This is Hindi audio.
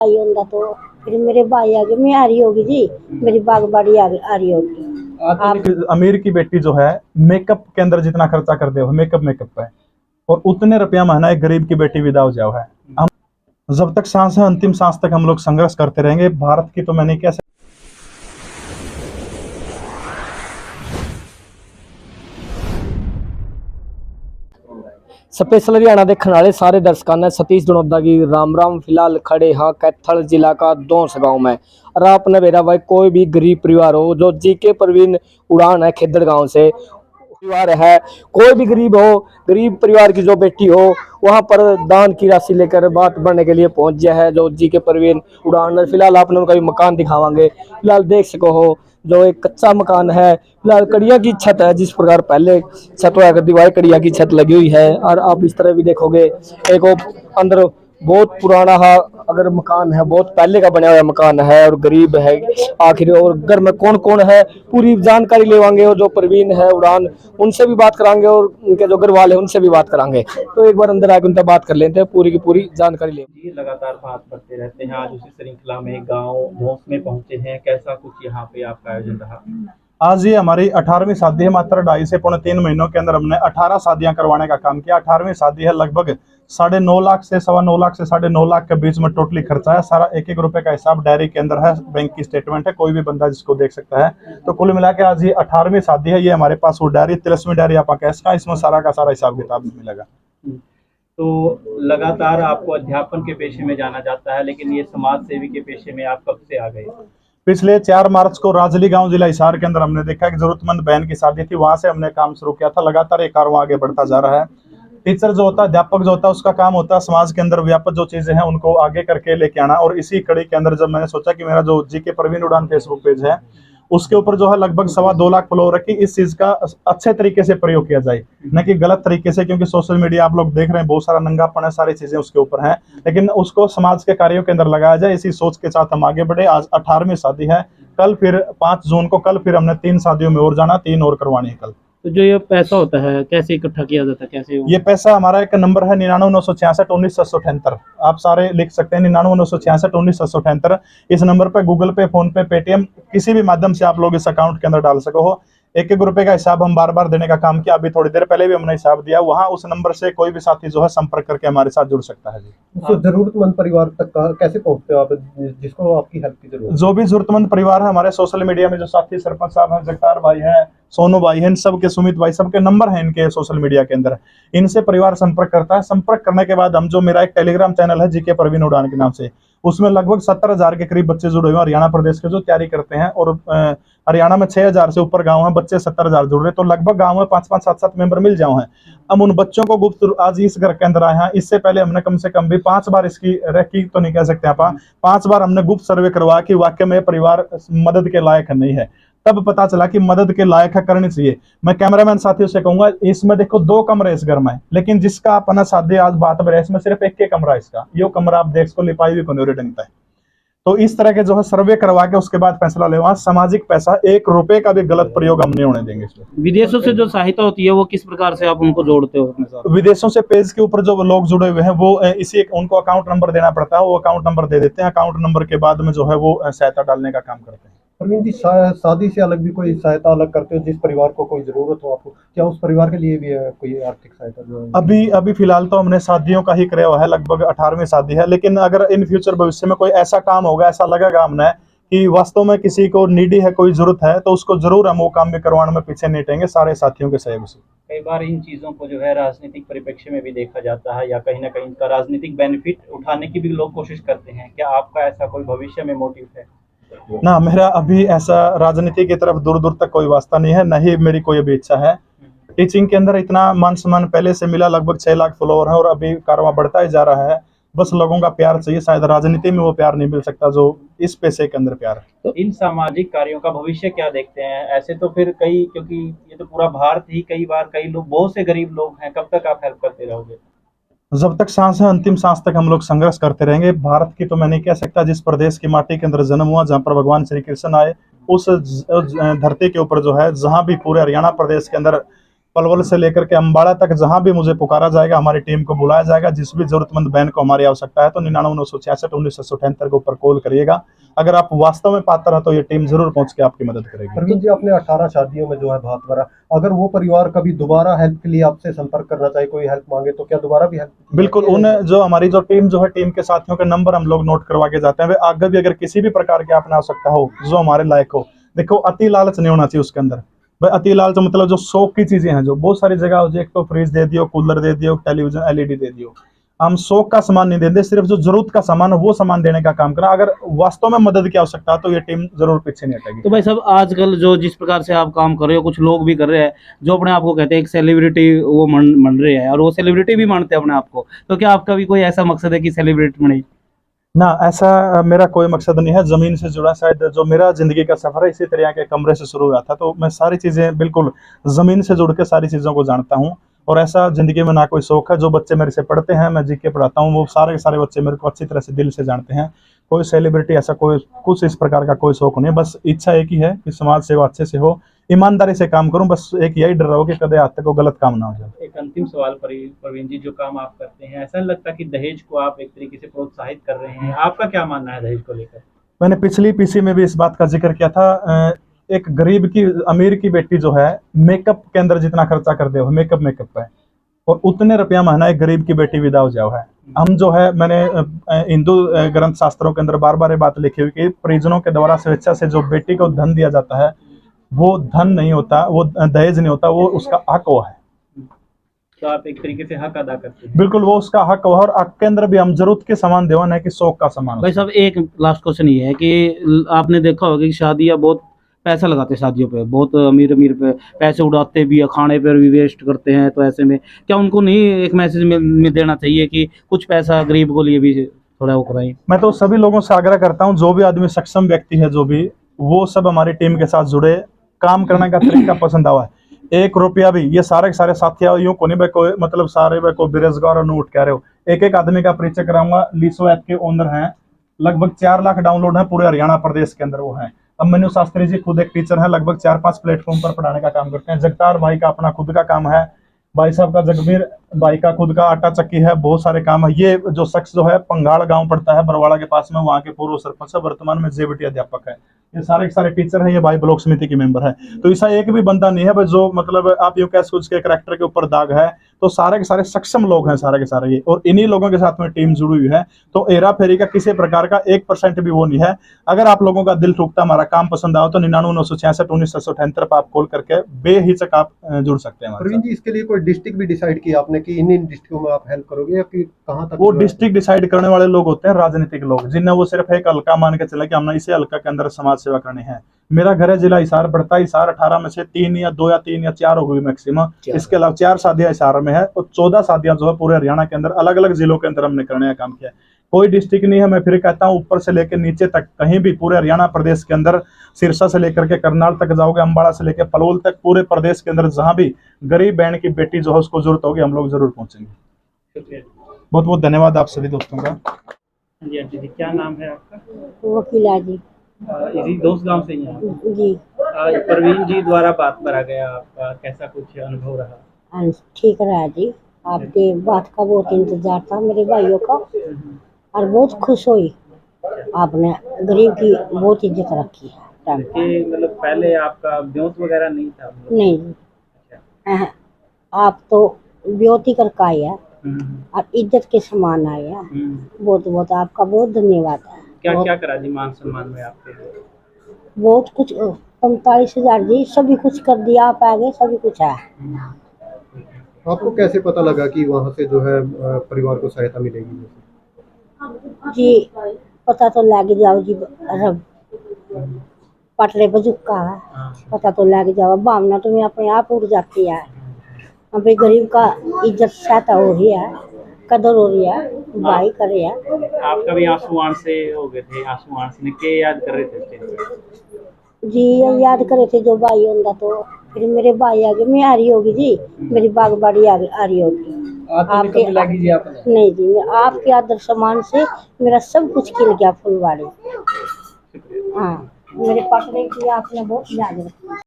आई होंदा तो फिर मेरे भाई आगे मैं आ रही होगी जी, मेरी बागबाड़ी आ रही होगी। आप अमीर की बेटी जो है मेकअप के अंदर जितना खर्चा कर दे मेकअप मेकअप पे, और उतने रुपया महीना एक गरीब की बेटी विदा हो जाओ है। हम जब तक सांस है, अंतिम सांस तक हम लोग संघर्ष करते रहेंगे। भारत की तो मैं नहीं कह सकता। स्पेशल हरियाणा देखने वाले सारे दर्शकों ने सतीश जनोदा की राम राम। फिलहाल खड़े हाँ कैथल जिला का दोंस गांव में, और आपने मेरा भाई कोई भी गरीब परिवार हो जो जीके प्रवीण उड़ान है खेदड़ गांव से परिवार है, कोई भी गरीब हो, गरीब परिवार की जो बेटी हो, वहां पर दान की राशि लेकर बात बढ़ने के लिए पहुंच गया है जो जीके प्रवीण उड़ान। फिलहाल आपने उनका भी मकान दिखावांगे। फिलहाल देख सको हो जो एक कच्चा मकान है, फिलहाल कड़िया की छत है, जिस प्रकार पहले छत हुआ करती वही कड़िया की छत लगी हुई है। और आप इस तरह भी देखोगे एक वो अंदर बहुत पुराना हा अगर मकान है, बहुत पहले का बना हुआ मकान है और गरीब है आखिर। और घर में कौन कौन है पूरी जानकारी लेवांगे, और जो प्रवीण है उड़ान उनसे भी बात करांगे, और उनके जो घर वाले उनसे भी बात करांगे। तो एक बार अंदर आके उनसे बात कर लेते हैं, पूरी की पूरी जानकारी ले। जी लगातार बात करते रहते हैं। आज उसी श्रृंखला में गांव धोस में पहुंचे हैं। कैसा कुछ यहाँ पे आपका आयोजन रहा? आज ये हमारी 18वीं शादी है। मात्र 2.5 से पौने 3 महीनों के अंदर हमने 18 शादियां करवाने का काम किया। 18वीं शादी है। लगभग 9.5 लाख से 9.25 लाख से 9.5 लाख के बीच में टोटली खर्चा है। सारा एक एक रुपए का हिसाब डायरी के अंदर है, बैंक की स्टेटमेंट है, कोई भी बंदा जिसको देख सकता है। तो कुल मिला के आज ये 18वीं शादी है। ये हमारे पास वो डायरी 13वीं डायरी आप कह सकते हैं, इसमें सारा का सारा हिसाब किताब मिलेगा। तो लगातार आपको अध्यापन के पेशे में जाना जाता है, लेकिन ये समाज सेवी के पेशे में आप कब से आ गए? पिछले 4 मार्च को राजली गांव जिला हिसार के अंदर हमने देखा कि जरूरतमंद बहन की शादी थी, वहां से हमने काम शुरू किया था। लगातार ये कारवां आगे बढ़ता जा रहा है। टीचर जो होता है, अध्यापक जो होता है, उसका काम होता है समाज के अंदर व्यापक जो चीजें हैं उनको आगे करके लेके आना। और इसी कड़ी के अंदर जब मैंने सोचा कि मेरा जो जीके प्रवीण उड़ान फेसबुक पेज है उसके ऊपर जो है लगभग 2.25 लाख फॉलोअर रखी, इस चीज का अच्छे तरीके से प्रयोग किया जाए, न कि गलत तरीके से। क्योंकि सोशल मीडिया आप लोग देख रहे हैं, बहुत सारा नंगापन है, सारी चीजें उसके ऊपर हैं, लेकिन उसको समाज के कार्यों के अंदर लगाया जाए, इसी सोच के साथ हम आगे बढ़े। आज 18वीं शादी है। कल फिर 5 जून को कल फिर हमने 3 शादियों में और जाना, 3 और करवानी है कल। तो जो ये पैसा होता है कैसे इकट्ठा किया जाता है, कैसे? ये पैसा हमारा एक नंबर है 99,966,19,778। आप सारे लिख सकते हैं 99,966,19,778। इस नंबर पे गूगल पे, फोन पे, पेटीएम किसी भी माध्यम से आप लोग इस अकाउंट के अंदर डाल सको हो। एक एक रुपए का हिसाब हम बार बार देने का काम किया। अभी थोड़ी देर पहले भी हमने हिसाब दिया। वहां उस नंबर से कोई भी साथी जो है संपर्क करके हमारे साथ जुड़ सकता है जी। तो जरूरतमंद परिवार तक कैसे पहुंचते हो आप, जिसको आपकी हेल्प की जरूरत? जो भी जरूरतमंद परिवार है हमारे सोशल मीडिया में जो साथी सरपंच साहब हैं, जगतार भाई हैं, सोनू भाई हैं, सबके, सुमित भाई, सबके नंबर हैं इनके सोशल मीडिया के अंदर। इनसे परिवार संपर्क करता है। संपर्क करने के बाद हम जो मेरा एक टेलीग्राम चैनल है जीके प्रवीण उड़ान के नाम से, उसमें लगभग 70,000 के करीब बच्चे जुड़े हुए हैं हरियाणा प्रदेश के, जो तैयारी करते हैं। और हरियाणा में 6,000 से ऊपर गांव हैं, बच्चे 70,000 जुड़ रहे हैं। तो लगभग गांव में 5-5, 7-7 मेंबर मिल जाओ हैं। हम उन बच्चों को गुप्त आज इस घर के अंदर आए हैं। इससे पहले हमने कम से कम भी 5 बार इसकी रेकी तो नहीं कह सकते आप, 5 बार हमने गुप्त सर्वे करवा कि वाकई में परिवार मदद के लायक नहीं है। तब पता चला कि मदद के लायक है, करनी चाहिए। मैं कैमरामैन साथियों से कहूंगा, इसमें देखो 2 कमरे इस घर में, लेकिन जिसका अपना शादी आज बात में इसमें सिर्फ एक कमरा इसका। यो कमरा आप देख सको, लिपाई भी कोने ढंग पे। तो इस तरह के जो है सर्वे करवा के उसके बाद फैसला ले। वहां सामाजिक पैसा 1 रुपए का भी गलत प्रयोग हम नहीं होने देंगे इसमें। विदेशों से जो सहायता होती है वो किस प्रकार से आप उनको जोड़ते हो अपने साथ? विदेशों से पेज के ऊपर जो लोग जुड़े हुए हैं वो इसी उनको अकाउंट नंबर देना पड़ता है। वो अकाउंट नंबर दे देते हैं। अकाउंट नंबर के बाद में जो है वो सहायता डालने का काम करते हैं। प्रवीण जी, शादी से अलग भी कोई सहायता अलग करते हो? जिस परिवार को कोई जरूरत हो आपको, क्या उस परिवार के लिए भी है कोई आर्थिक सहायता जो है? अभी फिलहाल तो हमने शादियों का ही किया हुआ है। लगभग 18वीं शादी है। लेकिन अगर इन फ्यूचर भविष्य में कोई ऐसा काम होगा, ऐसा लगेगा हमने कि वास्तव में किसी को नीडी है, कोई जरूरत है, तो उसको जरूर हम वो काम भी करवाने में पीछे नहीं हटेंगे, सारे साथियों के सहयोग से। कई बार इन चीजों को जो है राजनीतिक परिप्रेक्ष्य में भी देखा जाता है, या कहीं ना कहीं इनका राजनीतिक बेनिफिट उठाने की भी लोग कोशिश करते हैं। क्या आपका ऐसा कोई भविष्य में मोटिव है? ना, मेरा अभी ऐसा राजनीति की तरफ दूर दूर तक कोई वास्ता नहीं है, नहीं मेरी कोई अभी इच्छा है। टीचिंग के अंदर इतना मान सम्मान पहले से मिला, लगभग 6 लाख फॉलोअर है और अभी कारवां बढ़ता ही जा रहा है। बस लोगों का प्यार चाहिए। शायद राजनीति में वो प्यार नहीं मिल सकता जो इस पैसे के अंदर प्यार है। तो इन सामाजिक कार्यों का भविष्य क्या देखते हैं? ऐसे तो फिर कई, क्योंकि ये तो पूरा भारत ही, कई बार कई लोग, बहुत से गरीब लोग हैं, कब तक आप हेल्प करते रहोगे? जब तक सांस है, अंतिम सांस तक हम लोग संघर्ष करते रहेंगे। भारत की तो मैं नहीं कह सकता, जिस प्रदेश की माटी के अंदर जन्म हुआ, जहाँ पर भगवान श्री कृष्ण आए, उस धरती के ऊपर जो है, जहाँ भी पूरे हरियाणा प्रदेश के अंदर पलवल से लेकर के अम्बाड़ा तक जहां भी मुझे पुकारा जाएगा, हमारी टीम को बुलाया जाएगा। जिस भी जरूरतमंद बहन को हमारी आवश्यकता है तो 999661 के ऊपर कॉल करिएगा। अगर आप वास्तव में पात्र है तो ये टीम जरूर पहुंच के आपकी मदद करेगी। प्रवीण जी, आपने 18 शादियों में जो है भात भरा, अगर वो परिवार कभी दोबारा हेल्प के लिए आपसे संपर्क करना चाहे, कोई हेल्प मांगे, तो क्या दोबारा भी हेल्प? बिल्कुल, उन जो हमारी जो टीम जो है, टीम के साथियों के नंबर हम लोग नोट करवा के जाते हैं। वे आगे भी अगर किसी भी प्रकार की आपने आवश्यकता हो जो हमारे लायक हो, देखो अति लालच नहीं होना चाहिए उसके अंदर। भाई अति लालच मतलब जो शौक की चीजें हैं, जो बहुत सारी जगह हो, एक तो फ्रिज दे दियो, कूलर दे दियो, टेलीविजन एलईडी दे दियो। हम शौक का सामान नहीं देते, सिर्फ जो जरूरत का सामान है वो सामान देने का काम करना। अगर वास्तव में मदद की आवश्यकता है तो ये टीम जरूर पीछे नहीं हटेगी। तो भाई साहब, आजकल जो जिस प्रकार से आप काम कर रहे हो, कुछ लोग भी कर रहे हैं जो अपने आप को कहते हैं एक सेलिब्रिटी वो मन रहे हैं, और वो सेलिब्रिटी भी मानते हैं अपने आप को। तो क्या आपका भी कोई ऐसा मकसद है कि सेलिब्रिटी बने? ना, ऐसा मेरा कोई मकसद नहीं है। जमीन से जुड़ा शायद जो मेरा जिंदगी का सफर है इसी तरह के कमरे से शुरू हुआ था, तो मैं सारी चीजें बिल्कुल जमीन से जुड़ के सारी चीजों को जानता हूँ। और ऐसा जिंदगी में ना कोई शौक है। जो बच्चे मेरे से पढ़ते हैं, मैं जीके पढ़ाता हूँ, वो सारे के सारे बच्चे मेरे को अच्छी तरह से दिल से जानते हैं। कोई सेलिब्रिटी ऐसा कोई कुछ इस प्रकार का कोई शौक नहीं। बस इच्छा एक ही है कि समाज सेवा अच्छे से हो, ईमानदारी से काम करूं। बस एक यही डर रहो कि कदे आज तक को गलत काम ना हो जाए। एक अंतिम सवाल प्रवीण जी, जो काम आप करते हैं, ऐसा नहीं लगता कि दहेज को आप एक तरीके से प्रोत्साहित कर रहे हैं? आपका क्या मानना है दहेज को लेकर? मैंने पिछली पीसी में भी इस बात का जिक्र किया था। एक गरीब की अमीर की बेटी जो है, मेकअप के अंदर जितना खर्चा कर दे हो मेकअप पे, और उतने रुपया महीना एक गरीब की बेटी विदा हो जाओ है। हम जो है, मैंने हिंदू ग्रंथ शास्त्रों के अंदर बार बार ये बात लिखी हुई कि परिजनों के द्वारा स्वेच्छा से जो बेटी को धन दिया जाता है वो धन नहीं होता, वो दहेज नहीं होता, वो उसका हक वो है। तो आप एक तरीके से हक अदा करते हैं? बिल्कुल, वो उसका हक हो। और हक के अंदर भी हम जरूरत के सामान देवन है कि शौक का सामान। भाई साहब, एक लास्ट क्वेश्चन ये है कि आपने देखा होगा कि शादियाँ बहुत पैसा लगाते हैं, शादियों पे बहुत अमीर पे पैसे उड़ाते भी है, खाने पर भी वेस्ट करते हैं। तो ऐसे में क्या उनको नहीं एक मैसेज में देना चाहिए कि कुछ पैसा गरीब को लिए भी थोड़ा वो कराएं? मैं तो सभी लोगों से आग्रह करता हूँ, जो भी आदमी सक्षम व्यक्ति है, जो भी, वो सब हमारी टीम के साथ जुड़े। काम करने का तरीका पसंद आवा है। 1 रुपया भी, ये सारे के सारे साथी आओ, यूं को नहीं भाई कोई मतलब सारे भाई को बेरोजगार और उठ कह रहे हो। एक आदमी का परिचय कराऊंगा। लीसो ऐप के ओनर हैं, लगभग 4 लाख डाउनलोड है पूरे हरियाणा प्रदेश के अंदर वो है। अब मनु शास्त्री जी खुद एक टीचर है, लगभग 4-5 प्लेटफॉर्म पर पढ़ाने का काम करते हैं। जगतार भाई का अपना खुद का काम है, भाई साहब का जगबीर भाई का खुद का आटा चक्की है, बहुत सारे काम है। ये जो शख्स जो है पंगाड़ गांव पड़ता है बरवाड़ा के पास में, वहाँ के पूर्व सरपंच है, वर्तमान में जेबीटी अध्यापक है। ये सारे के सारे टीचर हैं, ये भाई ब्लॉक समिति की मेंबर है। तो ऐसा एक भी बंदा नहीं है भाई जो मतलब आप यूं कह सोच के करैक्टर के ऊपर दाग है। तो सारे के सारे सक्षम लोग हैं, सारे के सारे ये, और इन्हीं लोगों के साथ में टीम जुड़ी हुई है। तो हेरा फेरी का किसी प्रकार का 1% भी वो नहीं है। अगर आप लोगों का दिल टूटता, हमारा काम पसंद आओ, तो 9996619678 पर आप कॉल करके बेहिचक आप जुड़ सकते हैं हमारे प्रवीण साथ। जी, इसके लिए कोई डिस्ट्रिक्ट भी डिसाइड किया आपने कि इन डिस्ट्रिक्टों में आप हेल्प करोगे, या कि कहाँ तक? वो डिस्ट्रिक्ट डिसाइड करने वाले लोग होते हैं राजनीतिक लोग, जिन्हें वो सिर्फ एक हल्का मान के चले कि हमने इसे हल्का के अंदर समाज सेवा करनी है। मेरा घर है जिला हिसार पड़ता है। हिसार 18 में से 3 या 2 या 3 या 4 हो गई मैक्सिमम। इसके अलावा 4 शादियां हिसार में है, और 14 शादियां जो है पूरे हरियाणा के अंदर अलग अलग जिलों के अंदर हमने करने का काम किया है। कोई डिस्ट्रिक्ट नहीं है। मैं फिर कहता हूँ, ऊपर से लेकर नीचे तक कहीं भी पूरे हरियाणा प्रदेश के अंदर, सिरसा से लेकर के करनाल तक जाओगे, अम्बाड़ा से लेकर पलवल तक, पूरे प्रदेश के अंदर जहां भी गरीब बहन की बेटी जो है उसको जरूरत होगी, हम लोग जरूर पहुंचेंगे। शुक्रिया। बहुत बहुत धन्यवाद आप सभी दोस्तों का। जी आंटी जी, क्या नाम है आपका? वकीला जी। इसी दोस्त गांव से ही हैं आप? जी। आज प्रवीण जी द्वारा बात भरा गया, आपका कैसा कुछ अनुभव रहा? हाँ, ठीक रहा जी। आपके बात का बहुत इंतजार था मेरे भाइयों का, और बहुत खुश हुई। आपने गरीब की बहुत इज्जत रखी है। कि मतलब पहले आपका ब्योत वगैरह नहीं था मतलब? नहीं जी। आप तो ब्योती करके आए हैं और इज्जत के समान आए हैं। बहुत बहुत आपका बहुत धन्यवाद है। क्या क्या करा जी मान सम्मान में आपके लिए? बहुत कुछ, 45,000 जी, सभी कुछ कर दिया। आप आगे सभी कुछ है। आपको कैसे पता लगा कि वहाँ से जो है परिवार को सहायता मिलेगी? जी पता तो लग जाओ जी, रब पटले बजुका है, पता तो लग जाओ। भावना तुम्हें अपने आप उड़ जाती है। अभी गरीब का इज्जत सहायता हो रही है, कदर हो रही है, भाई करे है। आप कभी आंसू से हो गए थे? आंसू ने के याद कर रहे थे जी, याद करे थे जो भाई होगा। तो फिर मेरे भाई आगे मैं आ रही होगी जी, मेरी बागबाड़ी आ रही होगी। आपके नहीं जी, मैं आपके आदर सम्मान से मेरा सब कुछ खिल गया, फुलवाड़ी। हाँ, मेरे पटने की आपने बहुत याद रखी।